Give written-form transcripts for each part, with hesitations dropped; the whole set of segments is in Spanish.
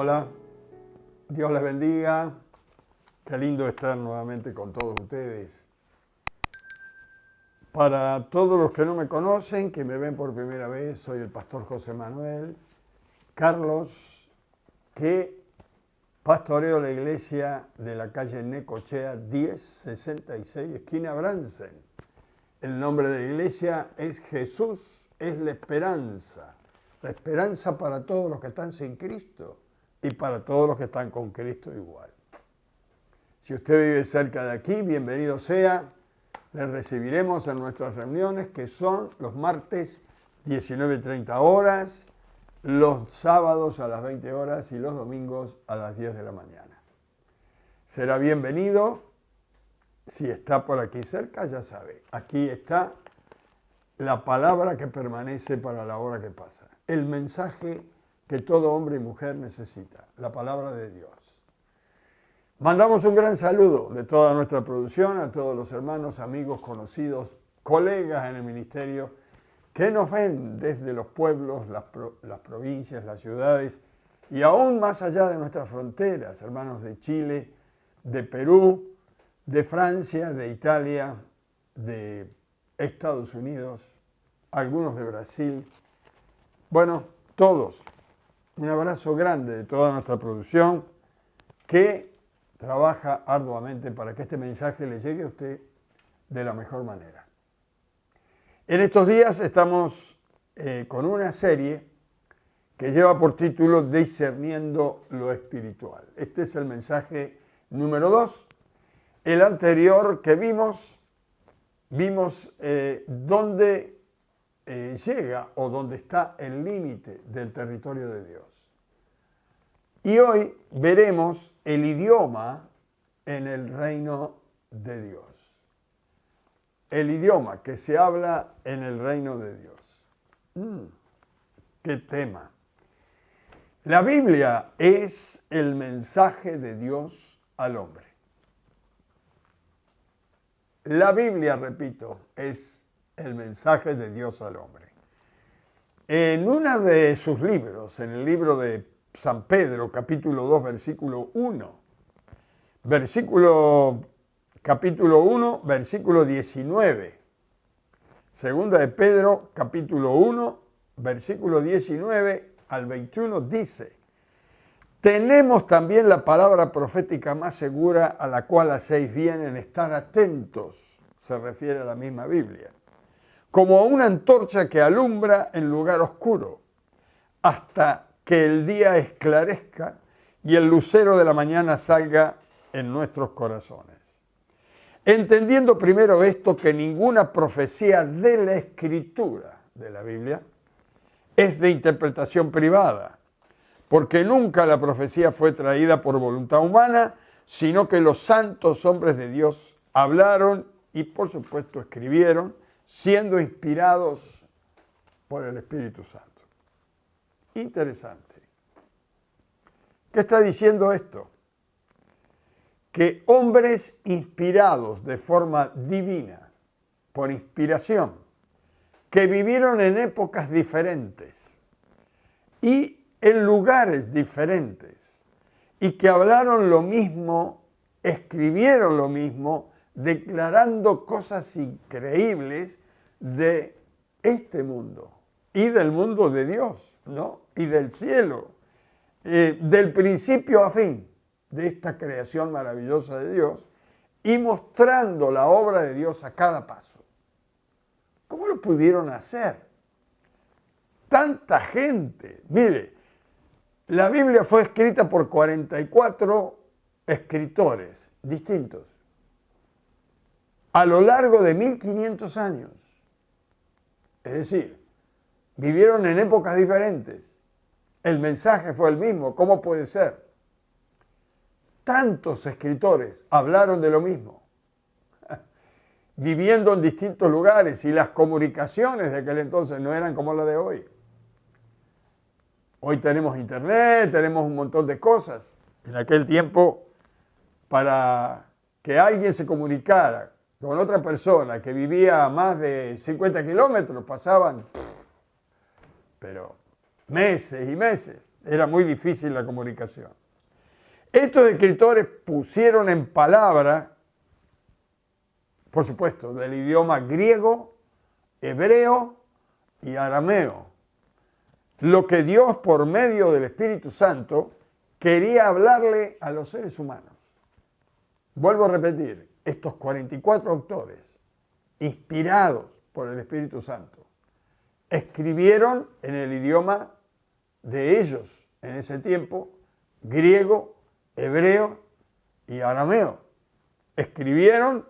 Hola, Dios les bendiga. Qué lindo estar nuevamente con todos ustedes. Para todos los que no me conocen, que me ven por primera vez, soy el pastor José Manuel Carlos, que pastoreo la iglesia de la calle Necochea 1066, esquina Bransen. El nombre de la iglesia es Jesús es la esperanza para todos los que están sin Cristo y para todos los que están con Cristo igual. Si usted vive cerca de aquí, bienvenido sea. Le recibiremos en nuestras reuniones, que son los martes 19:30 horas, los sábados a las 20 horas y los domingos a las 10 de la mañana. Será bienvenido. Si está por aquí cerca, ya sabe, aquí está la palabra que permanece para la hora que pasa. El mensaje que todo hombre y mujer necesita, la palabra de Dios. Mandamos un gran saludo de toda nuestra producción a todos los hermanos, amigos, conocidos, colegas en el ministerio que nos ven desde los pueblos, las provincias, las ciudades y aún más allá de nuestras fronteras, hermanos de Chile, de Perú, de Francia, de Italia, de Estados Unidos, algunos de Brasil. Bueno, todos. Un abrazo grande de toda nuestra producción que trabaja arduamente para que este mensaje le llegue a usted de la mejor manera. En estos días estamos con una serie que lleva por título Discerniendo lo Espiritual. Este es el mensaje número 2. El anterior que vimos dónde llega o dónde está el límite del territorio de Dios. Y hoy veremos el idioma en el reino de Dios. El idioma que se habla en el reino de Dios. ¡Qué tema! La Biblia es el mensaje de Dios al hombre. La Biblia, repito, es el mensaje de Dios al hombre. En uno de sus libros, en el libro de San Pedro, capítulo 2, versículo 1, capítulo 1, versículo 19. Segunda de Pedro, capítulo 1, versículo 19 al 21, dice: tenemos también la palabra profética más segura, a la cual hacéis bien en estar atentos, se refiere a la misma Biblia, como una antorcha que alumbra en lugar oscuro, hasta que el día esclarezca y el lucero de la mañana salga en nuestros corazones. Entendiendo primero esto, que ninguna profecía de la Escritura de la Biblia es de interpretación privada, porque nunca la profecía fue traída por voluntad humana, sino que los santos hombres de Dios hablaron y por supuesto escribieron, siendo inspirados por el Espíritu Santo. Interesante. ¿Qué está diciendo esto? Que hombres inspirados de forma divina, por inspiración, que vivieron en épocas diferentes y en lugares diferentes, y que hablaron lo mismo, escribieron lo mismo, declarando cosas increíbles de este mundo y del mundo de Dios, ¿no? Y del cielo, del principio a fin de esta creación maravillosa de Dios, y mostrando la obra de Dios a cada paso. ¿Cómo lo pudieron hacer? Tanta gente. Mire, la Biblia fue escrita por 44 escritores distintos a lo largo de 1500 años. Es decir, vivieron en épocas diferentes. El mensaje fue el mismo. ¿Cómo puede ser? Tantos escritores hablaron de lo mismo, viviendo en distintos lugares, y las comunicaciones de aquel entonces no eran como las de hoy. Hoy tenemos internet, tenemos un montón de cosas. En aquel tiempo, para que alguien se comunicara con otra persona que vivía a más de 50 kilómetros, pasaban pero meses y meses Era muy difícil la comunicación. Estos escritores pusieron en palabra, por supuesto, del idioma griego, hebreo y arameo, lo que Dios por medio del Espíritu Santo quería hablarle a los seres humanos. Vuelvo a repetir, estos 44 autores, inspirados por el Espíritu Santo, escribieron en el idioma de ellos en ese tiempo, griego, hebreo y arameo. Escribieron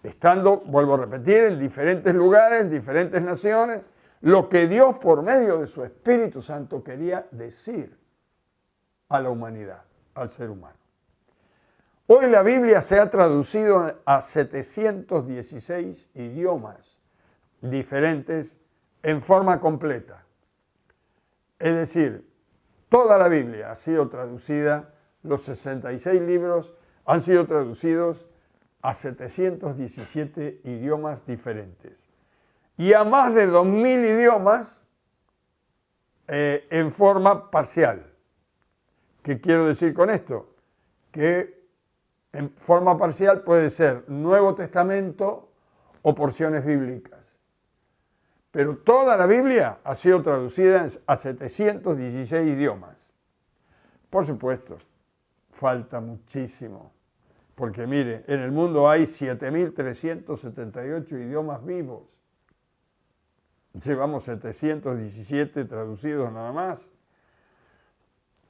estando, vuelvo a repetir, en diferentes lugares, en diferentes naciones, lo que Dios por medio de su Espíritu Santo quería decir a la humanidad, al ser humano. Hoy la Biblia se ha traducido a 716 idiomas diferentes en forma completa. Es decir, toda la Biblia ha sido traducida, los 66 libros han sido traducidos a 717 idiomas diferentes. Y a más de 2000 idiomas en forma parcial. ¿Qué quiero decir con esto? Que en forma parcial puede ser Nuevo Testamento o porciones bíblicas. Pero toda la Biblia ha sido traducida a 716 idiomas. Por supuesto, falta muchísimo. Porque mire, en el mundo hay 7.378 idiomas vivos. Llevamos 717 traducidos nada más.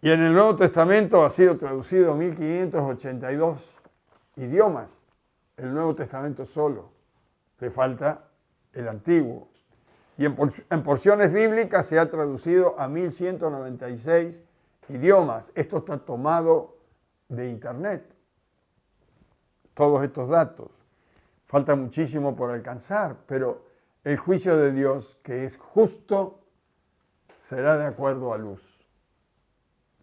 Y en el Nuevo Testamento ha sido traducido 1.582 idiomas. El Nuevo Testamento solo. Le falta el Antiguo. Y en porciones bíblicas se ha traducido a 1.196 idiomas. Esto está tomado de Internet. Todos estos datos. Falta muchísimo por alcanzar, pero el juicio de Dios, que es justo, será de acuerdo a luz.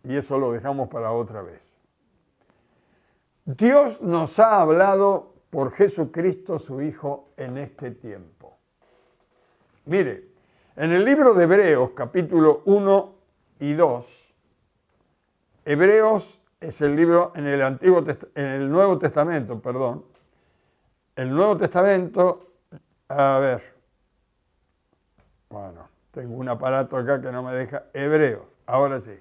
Y eso lo dejamos para otra vez. Dios nos ha hablado por Jesucristo, su Hijo, en este tiempo. Mire, en el libro de Hebreos, capítulo 1 y 2, Hebreos es el libro en el Nuevo Testamento, perdón. El Nuevo Testamento, a ver, bueno, tengo un aparato acá que no me deja, Hebreos, ahora sí.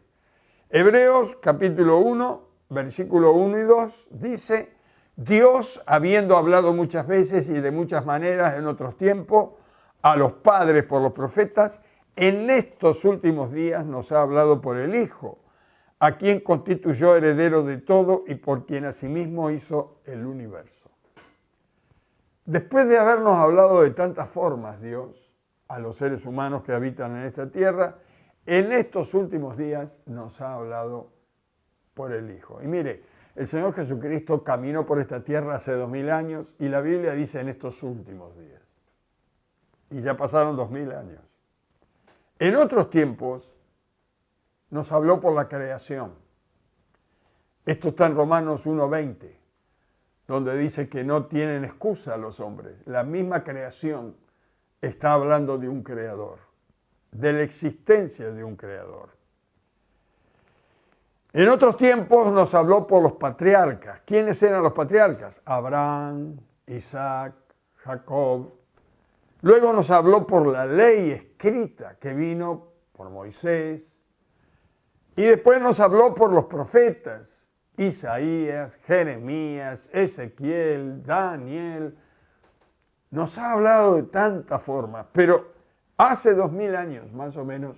Hebreos, capítulo 1, versículo 1 y 2, dice, Dios, habiendo hablado muchas veces y de muchas maneras en otros tiempos, a los padres por los profetas, en estos últimos días nos ha hablado por el Hijo, a quien constituyó heredero de todo y por quien asimismo hizo el universo. Después de habernos hablado de tantas formas, Dios, a los seres humanos que habitan en esta tierra, en estos últimos días nos ha hablado por el Hijo. Y mire, el Señor Jesucristo caminó por esta tierra hace 2000 años y la Biblia dice en estos últimos días. Y ya pasaron 2000 años. En otros tiempos nos habló por la creación. Esto está en Romanos 1:20, donde dice que no tienen excusa los hombres. La misma creación está hablando de un creador, de la existencia de un creador. En otros tiempos nos habló por los patriarcas. ¿Quiénes eran los patriarcas? Abraham, Isaac, Jacob. Luego nos habló por la ley escrita que vino por Moisés. Y después nos habló por los profetas, Isaías, Jeremías, Ezequiel, Daniel. Nos ha hablado de tantas formas, pero hace 2000 años más o menos,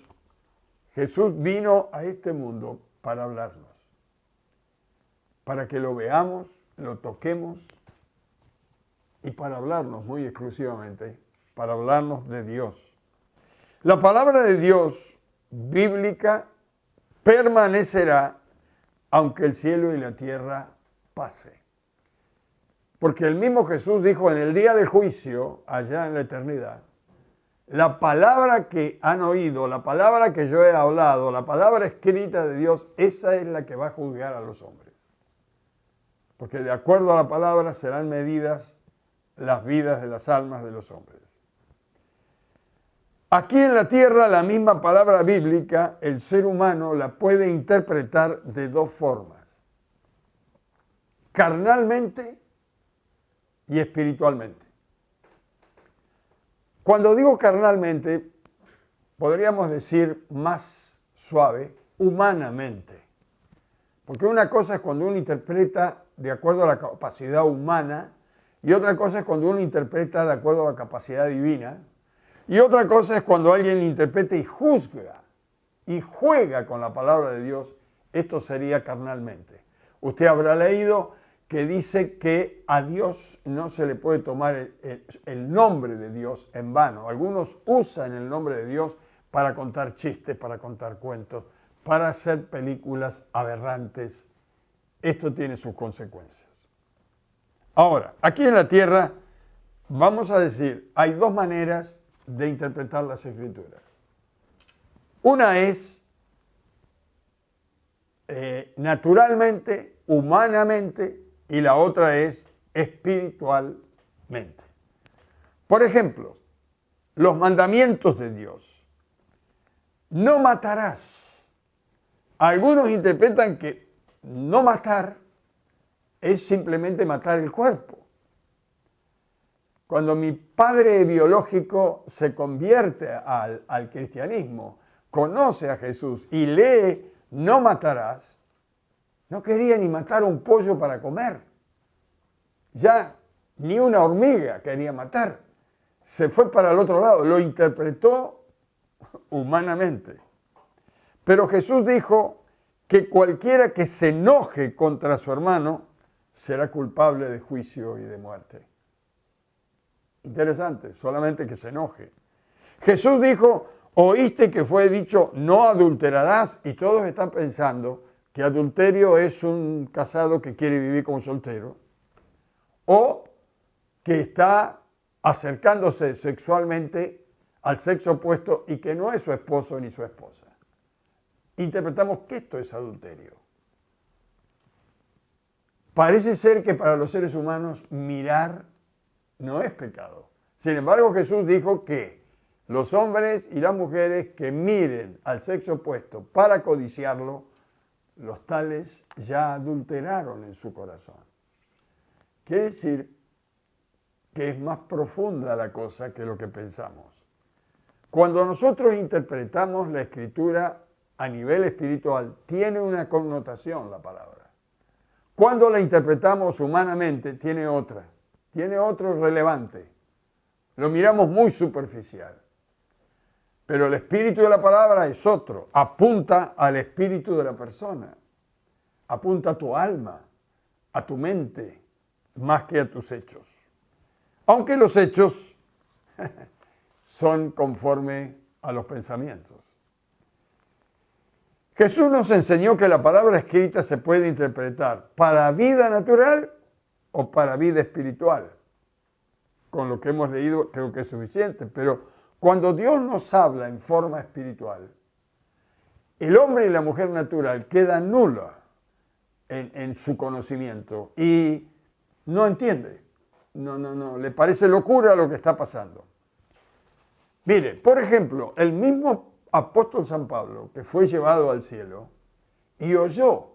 Jesús vino a este mundo para hablarnos, para que lo veamos, lo toquemos y para hablarnos muy exclusivamente, para hablarnos de Dios. La palabra de Dios bíblica permanecerá aunque el cielo y la tierra pase. Porque el mismo Jesús dijo en el día del juicio, allá en la eternidad, la palabra que han oído, la palabra que yo he hablado, la palabra escrita de Dios, esa es la que va a juzgar a los hombres. Porque de acuerdo a la palabra serán medidas las vidas de las almas de los hombres. Aquí en la tierra la misma palabra bíblica, el ser humano la puede interpretar de dos formas: carnalmente y espiritualmente. Cuando digo carnalmente, podríamos decir más suave, humanamente. Porque una cosa es cuando uno interpreta de acuerdo a la capacidad humana, y otra cosa es cuando uno interpreta de acuerdo a la capacidad divina, y otra cosa es cuando alguien interpreta y juzga y juega con la palabra de Dios. Esto sería carnalmente. Usted habrá leído que dice que a Dios no se le puede tomar el nombre de Dios en vano. Algunos usan el nombre de Dios para contar chistes, para contar cuentos, para hacer películas aberrantes. Esto tiene sus consecuencias. Ahora, aquí en la tierra, vamos a decir, hay dos maneras de interpretar las Escrituras. Una es naturalmente, humanamente, y la otra es espiritualmente. Por ejemplo, los mandamientos de Dios. No matarás. Algunos interpretan que no matar es simplemente matar el cuerpo. Cuando mi padre biológico se convierte al cristianismo, conoce a Jesús y lee no matarás, no quería ni matar un pollo para comer. Ya ni una hormiga quería matar. Se fue para el otro lado, lo interpretó humanamente. Pero Jesús dijo que cualquiera que se enoje contra su hermano será culpable de juicio y de muerte. Interesante, solamente que se enoje. Jesús dijo, oíste que fue dicho, no adulterarás, y todos están pensando que adulterio es un casado que quiere vivir como soltero, o que está acercándose sexualmente al sexo opuesto y que no es su esposo ni su esposa. Interpretamos que esto es adulterio. Parece ser que para los seres humanos mirar no es pecado. Sin embargo, Jesús dijo que los hombres y las mujeres que miren al sexo opuesto para codiciarlo, los tales ya adulteraron en su corazón. Quiere decir que es más profunda la cosa que lo que pensamos. Cuando nosotros interpretamos la Escritura a nivel espiritual, tiene una connotación la palabra. Cuando la interpretamos humanamente, tiene otro relevante. Lo miramos muy superficial. Pero el espíritu de la palabra es otro. Apunta al espíritu de la persona. Apunta a tu alma, a tu mente, más que a tus hechos. Aunque los hechos son conforme a los pensamientos. Jesús nos enseñó que la palabra escrita se puede interpretar para vida natural o para vida espiritual. Con lo que hemos leído creo que es suficiente, pero cuando Dios nos habla en forma espiritual, el hombre y la mujer natural quedan nula en su conocimiento y no entiende. No, le parece locura lo que está pasando. Mire, por ejemplo, el mismo apóstol San Pablo, que fue llevado al cielo y oyó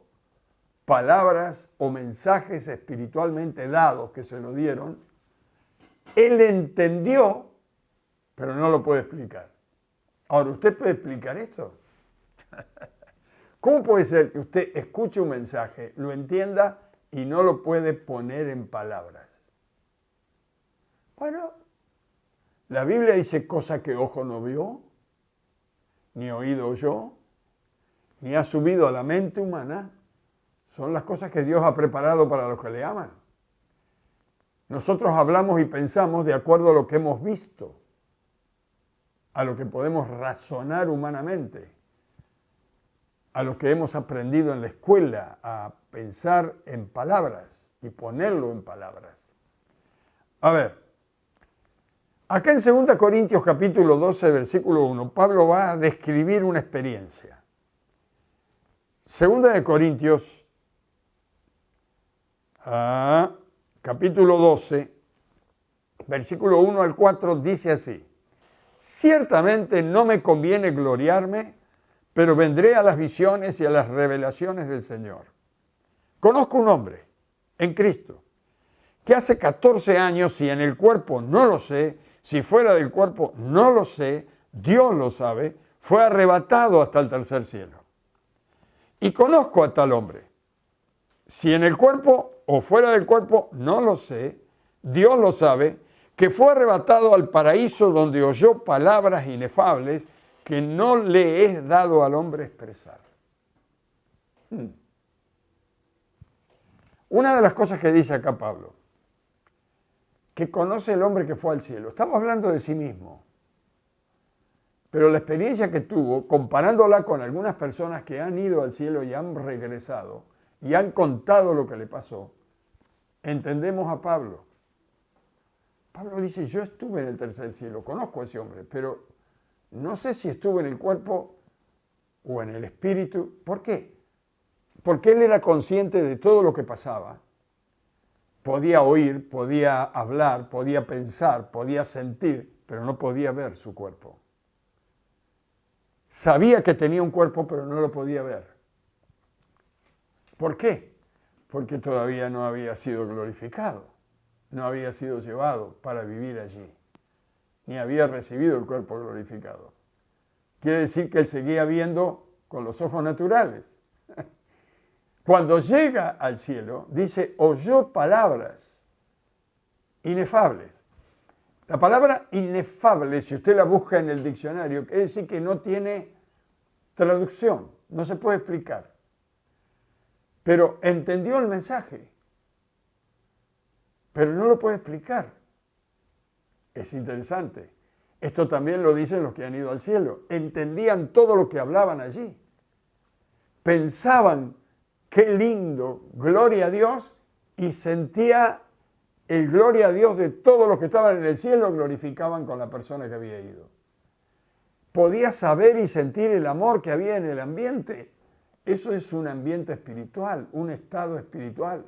palabras o mensajes espiritualmente dados que se lo dieron, él entendió, pero no lo puede explicar. Ahora, ¿usted puede explicar esto? ¿Cómo puede ser que usted escuche un mensaje, lo entienda y no lo puede poner en palabras? Bueno, la Biblia dice cosa que ojo no vio, ni oído oyó, ni ha subido a la mente humana. Son las cosas que Dios ha preparado para los que le aman. Nosotros hablamos y pensamos de acuerdo a lo que hemos visto, a lo que podemos razonar humanamente, a lo que hemos aprendido en la escuela, a pensar en palabras y ponerlo en palabras. A ver, acá en 2 Corintios capítulo 12, versículo 1, Pablo va a describir una experiencia. 2 Corintios capítulo 12, versículo 1 al 4, dice así: ciertamente no me conviene gloriarme, pero vendré a las visiones y a las revelaciones del Señor. Conozco un hombre en Cristo que hace 14 años, si en el cuerpo no lo sé, si fuera del cuerpo no lo sé, Dios lo sabe, fue arrebatado hasta el tercer cielo. Y conozco a tal hombre. Si en el cuerpo o fuera del cuerpo no lo sé, Dios lo sabe, que fue arrebatado al paraíso donde oyó palabras inefables que no le es dado al hombre expresar. Una de las cosas que dice acá Pablo, que conoce el hombre que fue al cielo. Estamos hablando de sí mismo. Pero la experiencia que tuvo, comparándola con algunas personas que han ido al cielo y han regresado y han contado lo que le pasó, entendemos a Pablo. Pablo dice, yo estuve en el tercer cielo, conozco a ese hombre, pero no sé si estuve en el cuerpo o en el espíritu. ¿Por qué? Porque él era consciente de todo lo que pasaba. Podía oír, podía hablar, podía pensar, podía sentir, pero no podía ver su cuerpo. Sabía que tenía un cuerpo, pero no lo podía ver. ¿Por qué? Porque todavía no había sido glorificado, no había sido llevado para vivir allí, ni había recibido el cuerpo glorificado. Quiere decir que él seguía viendo con los ojos naturales. Cuando llega al cielo, dice, oyó palabras inefables. La palabra inefable, si usted la busca en el diccionario, quiere decir que no tiene traducción, no se puede explicar. Pero entendió el mensaje, pero no lo puede explicar. Es interesante. Esto también lo dicen los que han ido al cielo. Entendían todo lo que hablaban allí. Pensaban, qué lindo, gloria a Dios, y sentía el gloria a Dios de todos los que estaban en el cielo, glorificaban con la persona que había ido. Podía saber y sentir el amor que había en el ambiente. Eso es un ambiente espiritual, un estado espiritual.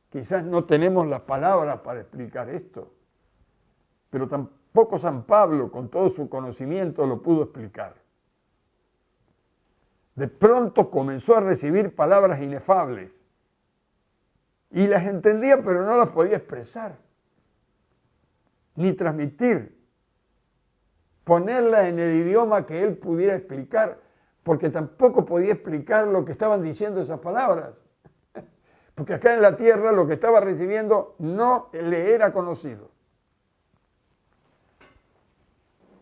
Quizás no tenemos las palabras para explicar esto, pero tampoco San Pablo, con todo su conocimiento, lo pudo explicar. De pronto comenzó a recibir palabras inefables y las entendía, pero no las podía expresar, ni transmitir, ponerla en el idioma que él pudiera explicar, porque tampoco podía explicar lo que estaban diciendo esas palabras, porque acá en la tierra lo que estaba recibiendo no le era conocido.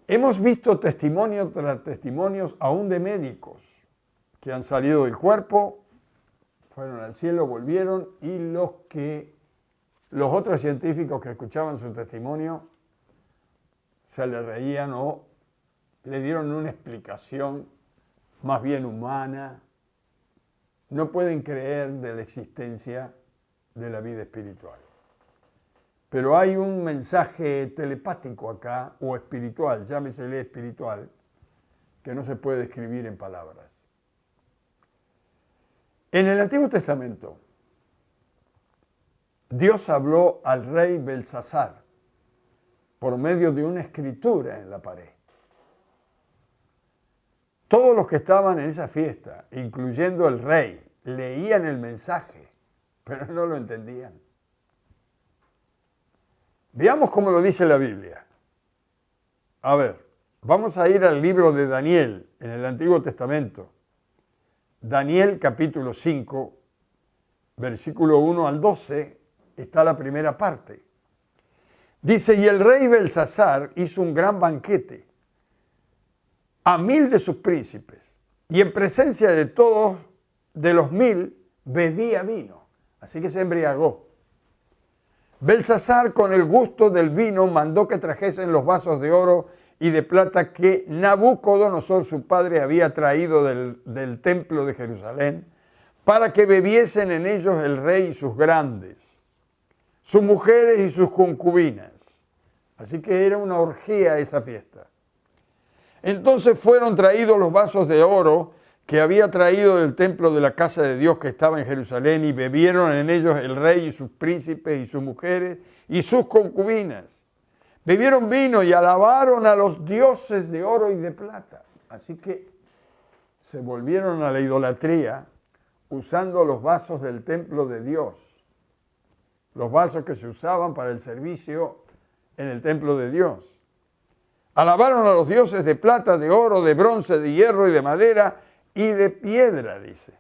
Hemos visto testimonios tras testimonios aún de médicos que han salido del cuerpo, fueron al cielo, volvieron, y los otros científicos que escuchaban su testimonio se le reían o le dieron una explicación más bien humana. No pueden creer de la existencia de la vida espiritual. Pero hay un mensaje telepático acá, o espiritual, llámesele espiritual, que no se puede describir en palabras. En el Antiguo Testamento, Dios habló al rey Belsasar por medio de una escritura en la pared. Todos los que estaban en esa fiesta, incluyendo el rey, leían el mensaje, pero no lo entendían. Veamos cómo lo dice la Biblia. A ver, vamos a ir al libro de Daniel en el Antiguo Testamento. Daniel capítulo 5, versículo 1 al 12, está la primera parte. Dice, y el rey Belsasar hizo un gran banquete a 1000 de sus príncipes, y en presencia de todos, de los 1000, bebía vino. Así que se embriagó. Belsasar, con el gusto del vino, mandó que trajesen los vasos de oro y de plata que Nabucodonosor, su padre, había traído del templo de Jerusalén, para que bebiesen en ellos el rey y sus grandes, sus mujeres y sus concubinas. Así que era una orgía esa fiesta. Entonces fueron traídos los vasos de oro que había traído del templo de la casa de Dios que estaba en Jerusalén, y bebieron en ellos el rey y sus príncipes y sus mujeres y sus concubinas. Bebieron vino y alabaron a los dioses de oro y de plata. Así que se volvieron a la idolatría usando los vasos del templo de Dios, los vasos que se usaban para el servicio en el templo de Dios. Alabaron a los dioses de plata, de oro, de bronce, de hierro y de madera y de piedra, dice.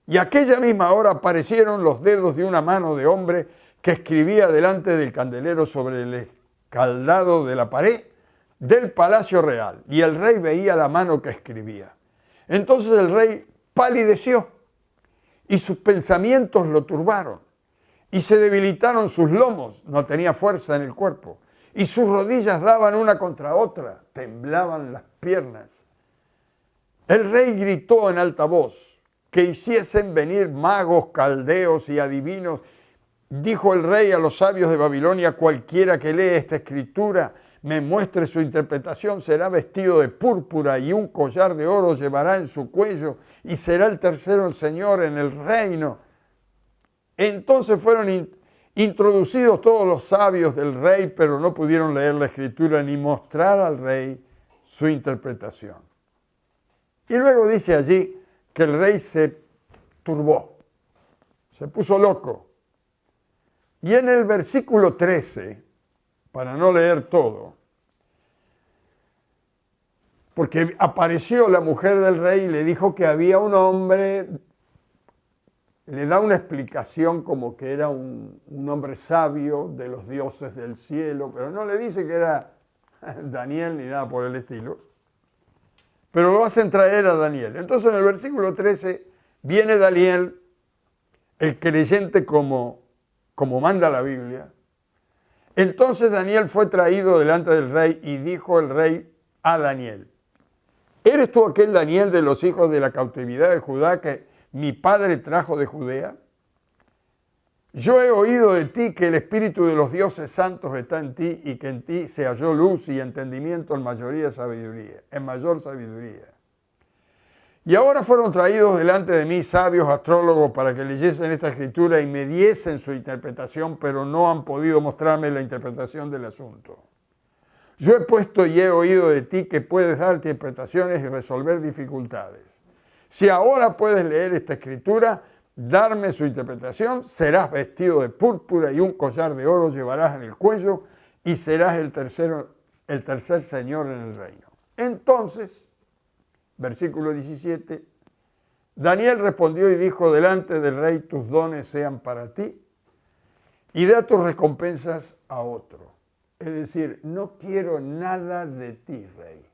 Y aquella misma hora aparecieron los dedos de una mano de hombre que escribía delante del candelero sobre el escaldado de la pared del palacio real. Y el rey veía la mano que escribía. Entonces el rey palideció y sus pensamientos lo turbaron. Y se debilitaron sus lomos, no tenía fuerza en el cuerpo. Y sus rodillas daban una contra otra, temblaban las piernas. El rey gritó en alta voz que hiciesen venir magos, caldeos y adivinos. Dijo el rey a los sabios de Babilonia: cualquiera que lee esta escritura, me muestre su interpretación, será vestido de púrpura y un collar de oro llevará en su cuello y será el tercero el Señor en el reino. Entonces fueron introducidos todos los sabios del rey, pero no pudieron leer la escritura ni mostrar al rey su interpretación. Y luego dice allí que el rey se turbó, se puso loco. Y en el versículo 13, para no leer todo, porque apareció la mujer del rey y le dijo que había un hombre, le da una explicación como que era un hombre sabio de los dioses del cielo, pero no le dice que era Daniel ni nada por el estilo, pero lo hacen traer a Daniel. Entonces en el versículo 13 viene Daniel, el creyente como manda la Biblia. Entonces Daniel fue traído delante del rey y dijo el rey a Daniel: ¿eres tú aquel Daniel de los hijos de la cautividad de Judá que mi padre trajo de Judea? Yo he oído de ti que el espíritu de los dioses santos está en ti y que en ti se halló luz y entendimiento en mayor sabiduría. Y ahora fueron traídos delante de mí sabios astrólogos para que leyesen esta escritura y me diesen su interpretación, pero no han podido mostrarme la interpretación del asunto. Yo he puesto y he oído de ti que puedes dar interpretaciones y resolver dificultades. Si ahora puedes leer esta escritura, darme su interpretación, serás vestido de púrpura y un collar de oro llevarás en el cuello y serás el tercer señor en el reino. Entonces, versículo 17, Daniel respondió y dijo: delante del rey tus dones sean para ti y da tus recompensas a otro. Es decir, no quiero nada de ti, rey.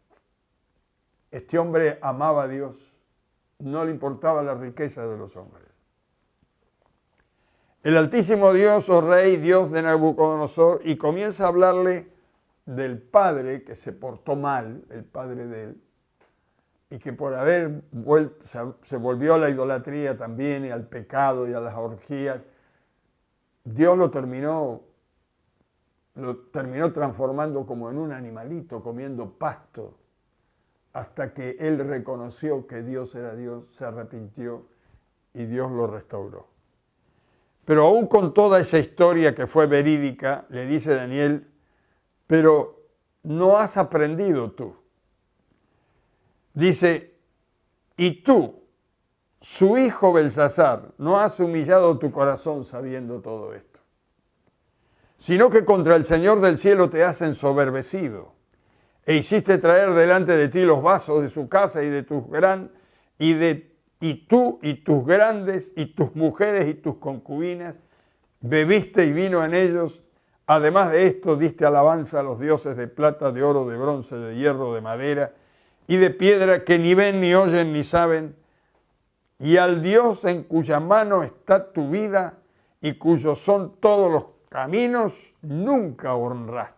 Este hombre amaba a Dios, no le importaba la riqueza de los hombres. El Altísimo Dios, oh rey, Dios de Nabucodonosor, y comienza a hablarle del padre que se portó mal, el padre de él, y que por haber vuelto, se volvió a la idolatría también y al pecado y a las orgías, Dios lo terminó transformando como en un animalito, comiendo pasto, hasta que él reconoció que Dios era Dios, se arrepintió y Dios lo restauró. Pero aún con toda esa historia que fue verídica, le dice Daniel: pero no has aprendido tú. Dice: y tú, su hijo Belsasar, no has humillado tu corazón sabiendo todo esto, sino que contra el Señor del cielo te has ensoberbecido, e hiciste traer delante de ti los vasos de su casa y tú y tus grandes y tus mujeres y tus concubinas, bebiste y vino en ellos. Además de esto, diste alabanza a los dioses de plata, de oro, de bronce, de hierro, de madera y de piedra, que ni ven, ni oyen, ni saben, y al Dios en cuya mano está tu vida y cuyos son todos los caminos, nunca honraste.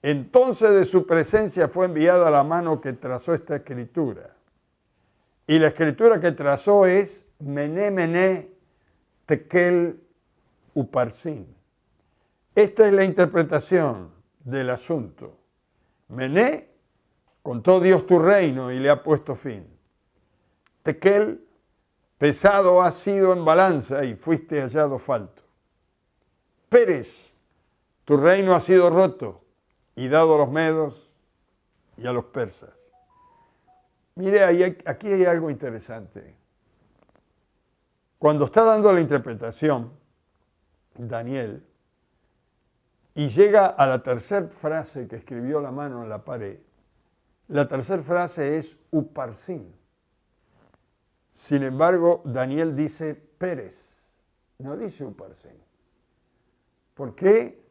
Entonces de su presencia fue enviada la mano que trazó esta escritura. Y la escritura que trazó es Mené, Mené, Tekel, Uparsin. Esta es la interpretación del asunto. Mené, contó Dios tu reino y le ha puesto fin. Tekel, pesado has sido en balanza y fuiste hallado falto. Pérez, Tu reino ha sido roto y dado a los medos y a los persas. Mire, aquí hay algo interesante. Cuando está dando la interpretación, Daniel, y llega a la tercera frase que escribió la mano en la pared, la tercera frase es Uparsin. Sin embargo, Daniel dice Pérez, no dice Uparsin. ¿Por qué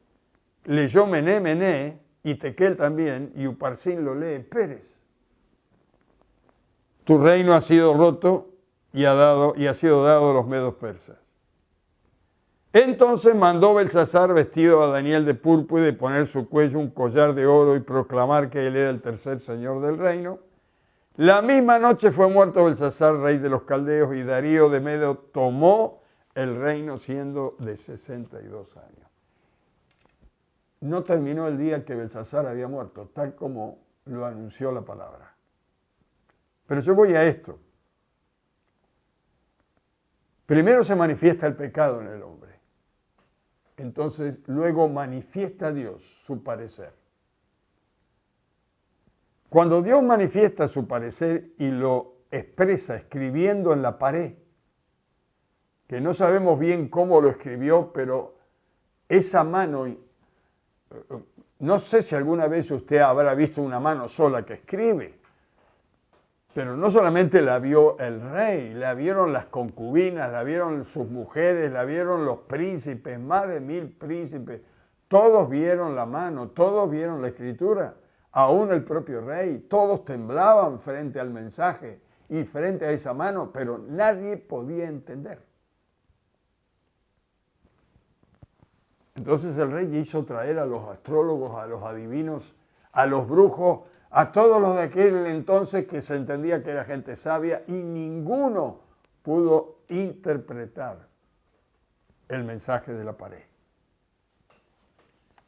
leyó Mené, Mené, y Tequel también, y Uparsin lo lee Pérez? Tu reino ha sido roto y ha sido dado a los medos persas. Entonces mandó Belsasar vestido a Daniel de púrpura y de poner su cuello un collar de oro y proclamar que él era el tercer señor del reino. La misma noche fue muerto Belsasar, rey de los caldeos, y Darío de Medo tomó el reino siendo de 62 años. No terminó el día que Belsasar había muerto, tal como lo anunció la palabra. Pero yo voy a esto. Primero se manifiesta el pecado en el hombre. Entonces, luego manifiesta Dios su parecer. Cuando Dios manifiesta su parecer y lo expresa escribiendo en la pared, que no sabemos bien cómo lo escribió, pero esa mano, no sé si alguna vez usted habrá visto una mano sola que escribe, pero no solamente la vio el rey, la vieron las concubinas, la vieron sus mujeres, la vieron los príncipes, más de 1000 príncipes. Todos vieron la mano, todos vieron la escritura, aún el propio rey. Todos temblaban frente al mensaje y frente a esa mano, pero nadie podía entender. Entonces el rey hizo traer a los astrólogos, a los adivinos, a los brujos, a todos los de aquel entonces que se entendía que era gente sabia, y ninguno pudo interpretar el mensaje de la pared.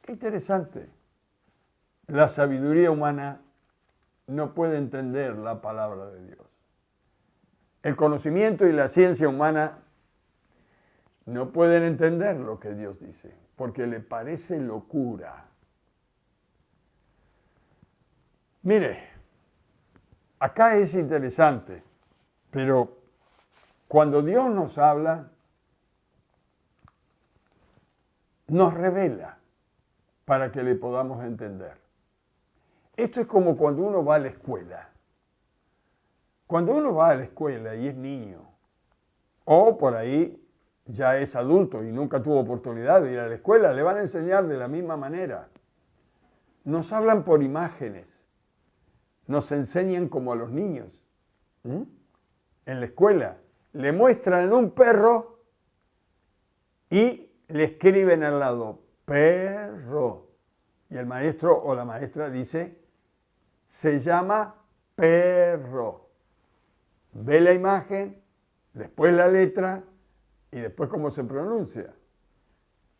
Qué interesante. La sabiduría humana no puede entender la palabra de Dios. El conocimiento y la ciencia humana no pueden entender lo que Dios dice, porque le parece locura. Mire, acá es interesante, pero cuando Dios nos habla, nos revela para que le podamos entender. Esto es como cuando uno va a la escuela. Cuando uno va a la escuela y es niño, o por ahí ya es adulto y nunca tuvo oportunidad de ir a la escuela, le van a enseñar de la misma manera. Nos hablan por imágenes. Nos enseñan como a los niños. En la escuela le muestran un perro y le escriben al lado, perro. Y el maestro o la maestra dice, se llama perro. Ve la imagen, después la letra y después cómo se pronuncia.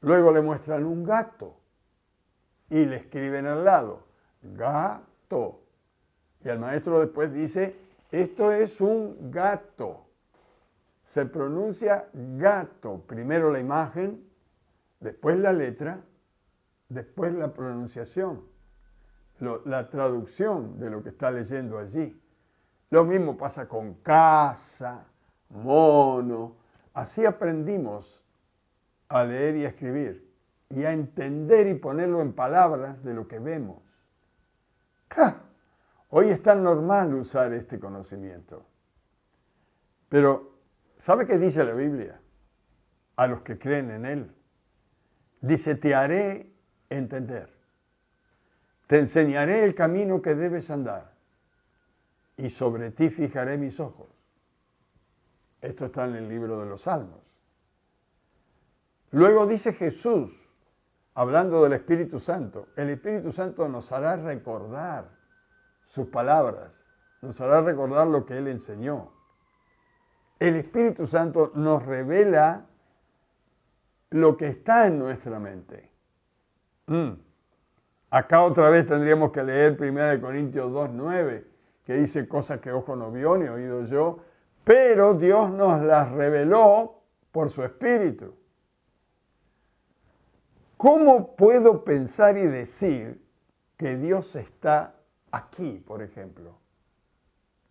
Luego le muestran un gato y le escriben al lado, gato. Y el maestro después dice, esto es un gato. Se pronuncia gato. Primero la imagen, después la letra, después la pronunciación, la traducción de lo que está leyendo allí. Lo mismo pasa con casa, mono. Así aprendimos a leer y a escribir y a entender y ponerlo en palabras de lo que vemos. ¡Ja! Hoy es tan normal usar este conocimiento. Pero, ¿sabe qué dice la Biblia? A los que creen en Él. Dice, te haré entender. Te enseñaré el camino que debes andar. Y sobre ti fijaré mis ojos. Esto está en el libro de los Salmos. Luego dice Jesús, hablando del Espíritu Santo, el Espíritu Santo nos hará recordar sus palabras, nos hará recordar lo que Él enseñó. El Espíritu Santo nos revela lo que está en nuestra mente. Acá otra vez tendríamos que leer 1 Corintios 2:9, que dice cosas que ojo no vio ni oído yo, pero Dios nos las reveló por su Espíritu. ¿Cómo puedo pensar y decir que Dios está aquí, por ejemplo,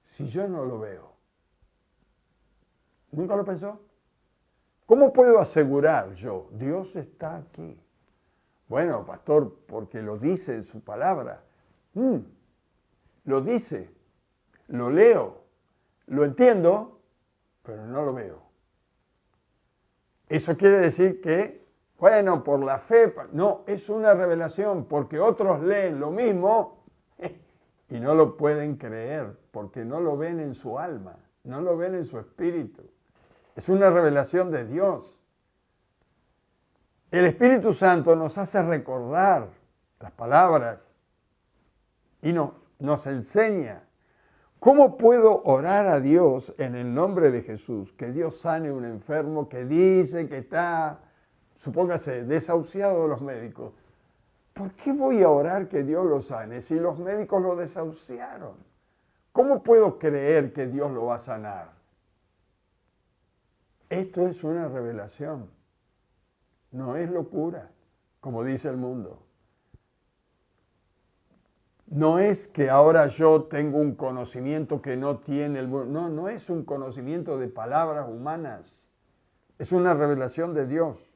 si yo no lo veo? ¿Nunca lo pensó? ¿Cómo puedo asegurar yo, Dios está aquí? Bueno, pastor, porque lo dice en su palabra. Lo dice, lo leo, lo entiendo, pero no lo veo. Eso quiere decir que, bueno, por la fe, no, es una revelación, porque otros leen lo mismo y no lo pueden creer, porque no lo ven en su alma, no lo ven en su espíritu. Es una revelación de Dios. El Espíritu Santo nos hace recordar las palabras y nos enseña. ¿Cómo puedo orar a Dios en el nombre de Jesús? Que Dios sane a un enfermo que dice que está, supóngase, desahuciado de los médicos. ¿Por qué voy a orar que Dios lo sane si los médicos lo desahuciaron? ¿Cómo puedo creer que Dios lo va a sanar? Esto es una revelación. No es locura, como dice el mundo. No es que ahora yo tengo un conocimiento que no tiene el mundo. No, no es un conocimiento de palabras humanas. Es una revelación de Dios.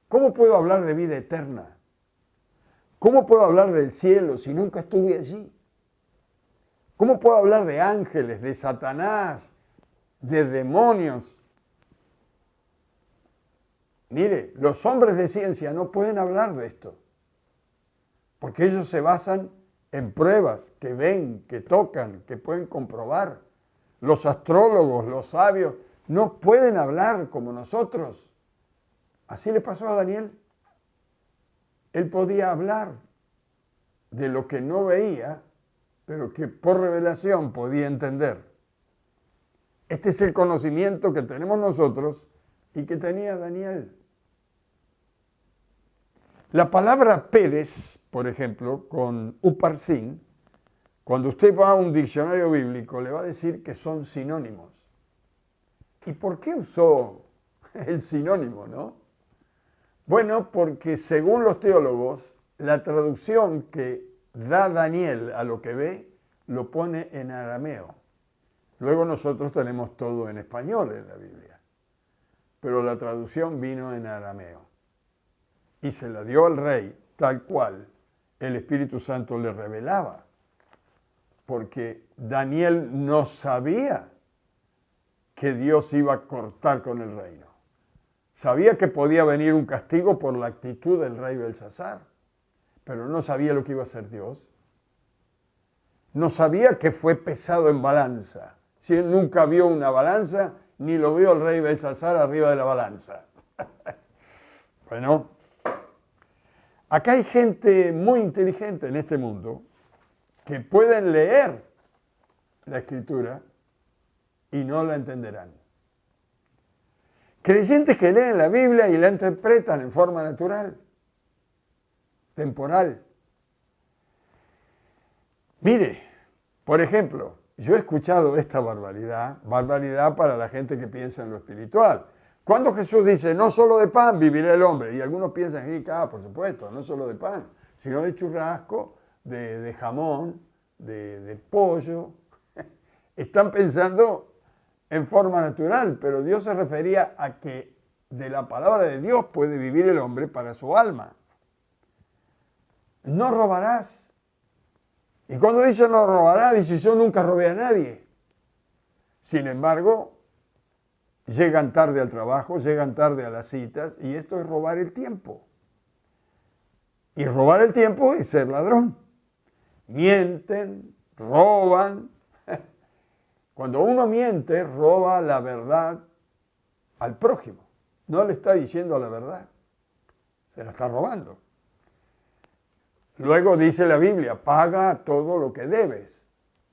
¿Cómo puedo hablar de vida eterna? ¿Cómo puedo hablar del cielo si nunca estuve allí? ¿Cómo puedo hablar de ángeles, de Satanás, de demonios? Mire, los hombres de ciencia no pueden hablar de esto, porque ellos se basan en pruebas que ven, que tocan, que pueden comprobar. Los astrólogos, los sabios, no pueden hablar como nosotros. Así le pasó a Daniel. Él podía hablar de lo que no veía, pero que por revelación podía entender. Este es el conocimiento que tenemos nosotros y que tenía Daniel. La palabra Pérez, por ejemplo, con Uparsin, cuando usted va a un diccionario bíblico, le va a decir que son sinónimos. ¿Y por qué usó el sinónimo, no? Bueno, porque según los teólogos, la traducción que da Daniel a lo que ve, lo pone en arameo. Luego nosotros tenemos todo en español en la Biblia, pero la traducción vino en arameo. Y se la dio al rey tal cual el Espíritu Santo le revelaba, porque Daniel no sabía que Dios iba a cortar con el reino. Sabía que podía venir un castigo por la actitud del rey Belsasar, pero no sabía lo que iba a hacer Dios. No sabía que fue pesado en balanza. Si él nunca vio una balanza, ni lo vio el rey Belsasar arriba de la balanza. Bueno, acá hay gente muy inteligente en este mundo que pueden leer la Escritura y no la entenderán. Creyentes que leen la Biblia y la interpretan en forma natural, temporal. Mire, por ejemplo, yo he escuchado esta barbaridad para la gente que piensa en lo espiritual. Cuando Jesús dice, no solo de pan vivirá el hombre, y algunos piensan, por supuesto, no solo de pan, sino de churrasco, de jamón, de pollo. Están pensando en forma natural, pero Dios se refería a que de la palabra de Dios puede vivir el hombre para su alma. No robarás. Y cuando dice no robarás, dice yo nunca robé a nadie. Sin embargo, llegan tarde al trabajo, llegan tarde a las citas, y esto es robar el tiempo. Y robar el tiempo es ser ladrón. Mienten, roban. Cuando uno miente, roba la verdad al prójimo. No le está diciendo la verdad. Se la está robando. Luego dice la Biblia, paga todo lo que debes.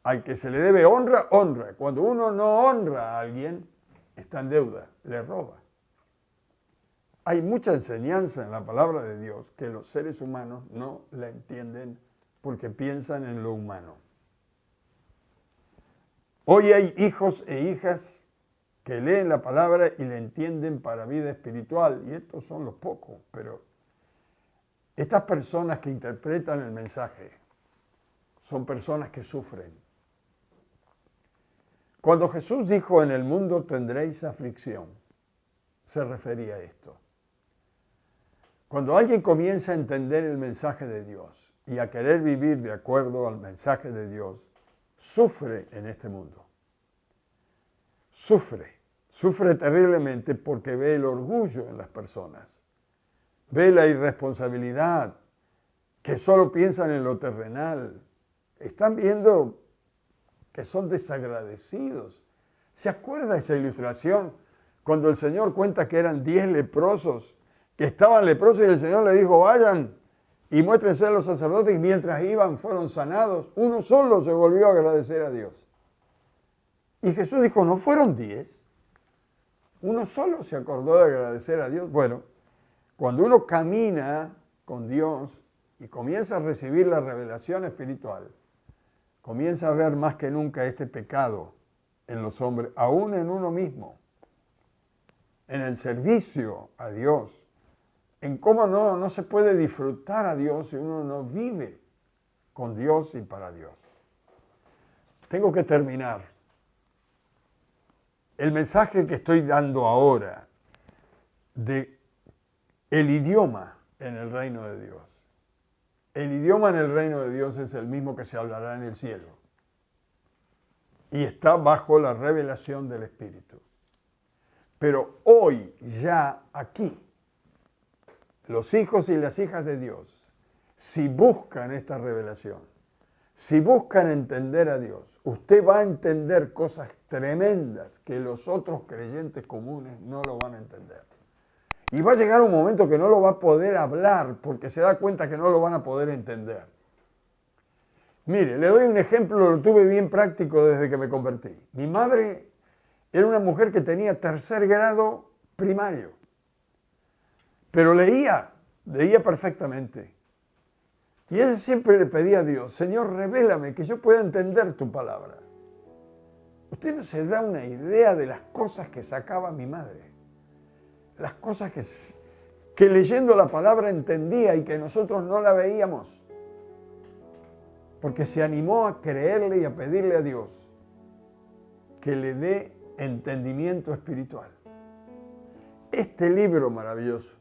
Al que se le debe honra, honra. Cuando uno no honra a alguien, está en deuda, le roba. Hay mucha enseñanza en la palabra de Dios que los seres humanos no la entienden porque piensan en lo humano. Hoy hay hijos e hijas que leen la palabra y la entienden para vida espiritual, y estos son los pocos, pero Estas personas que interpretan el mensaje son personas que sufren. Cuando Jesús dijo, en el mundo tendréis aflicción, se refería a esto. Cuando alguien comienza a entender el mensaje de Dios y a querer vivir de acuerdo al mensaje de Dios, sufre en este mundo. Sufre terriblemente porque ve el orgullo en las personas, ve la irresponsabilidad, que solo piensan en lo terrenal. Están viendo que son desagradecidos. ¿Se acuerda esa ilustración cuando el Señor cuenta que eran 10 leprosos, que estaban leprosos y el Señor le dijo, vayan y muéstrense a los sacerdotes, y mientras iban fueron sanados? Uno solo se volvió a agradecer a Dios. Y Jesús dijo, ¿no fueron 10? Uno solo se acordó de agradecer a Dios. Bueno, cuando uno camina con Dios y comienza a recibir la revelación espiritual, comienza a ver más que nunca este pecado en los hombres, aún en uno mismo, en el servicio a Dios, en cómo no se puede disfrutar a Dios si uno no vive con Dios y para Dios. Tengo que terminar. El mensaje que estoy dando ahora de el idioma en el reino de Dios. El idioma en el reino de Dios es el mismo que se hablará en el cielo. Y está bajo la revelación del Espíritu. Pero hoy, ya aquí, los hijos y las hijas de Dios, si buscan esta revelación, si buscan entender a Dios, usted va a entender cosas tremendas que los otros creyentes comunes no lo van a entender. Y va a llegar un momento que no lo va a poder hablar porque se da cuenta que no lo van a poder entender. Mire, le doy un ejemplo, lo tuve bien práctico desde que me convertí. Mi madre era una mujer que tenía 3er grado primario, pero leía perfectamente. Y ella siempre le pedía a Dios, Señor, revélame que yo pueda entender tu palabra. Usted no se da una idea de las cosas que sacaba mi madre. Las cosas que leyendo la palabra entendía y que nosotros no la veíamos. Porque se animó a creerle y a pedirle a Dios que le dé entendimiento espiritual. Este libro maravilloso,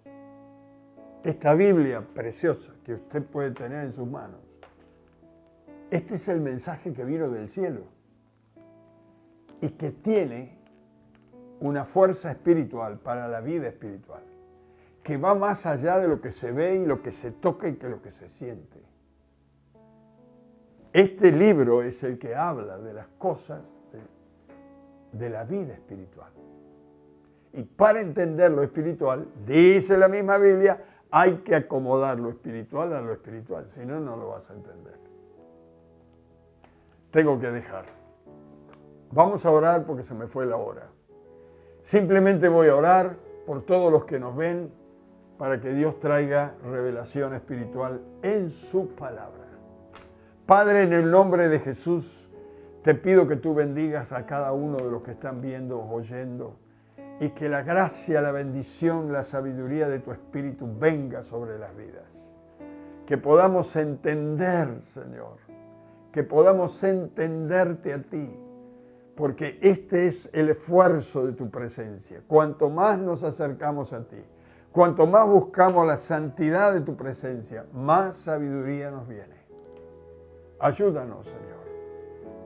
esta Biblia preciosa que usted puede tener en sus manos, este es el mensaje que vino del cielo y que tiene una fuerza espiritual para la vida espiritual, que va más allá de lo que se ve y lo que se toca y que lo que se siente. Este libro es el que habla de las cosas de la vida espiritual. Y para entender lo espiritual, dice la misma Biblia, hay que acomodar lo espiritual a lo espiritual, si no, no lo vas a entender. Tengo que dejar. Vamos a orar porque se me fue la hora. Simplemente voy a orar por todos los que nos ven para que Dios traiga revelación espiritual en su palabra. Padre, en el nombre de Jesús, te pido que tú bendigas a cada uno de los que están viendo, oyendo, y que la gracia, la bendición, la sabiduría de tu Espíritu venga sobre las vidas. Que podamos entender, Señor, que podamos entenderte a ti, porque este es el esfuerzo de tu presencia. Cuanto más nos acercamos a ti, cuanto más buscamos la santidad de tu presencia, más sabiduría nos viene. Ayúdanos, Señor.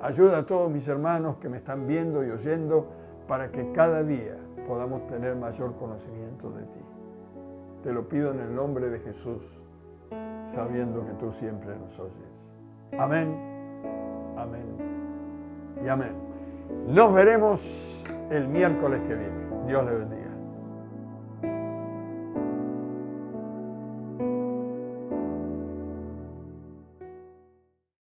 Ayuda a todos mis hermanos que me están viendo y oyendo para que cada día podamos tener mayor conocimiento de ti. Te lo pido en el nombre de Jesús, sabiendo que tú siempre nos oyes. Amén, amén y amén. Nos veremos el miércoles que viene. Dios le bendiga.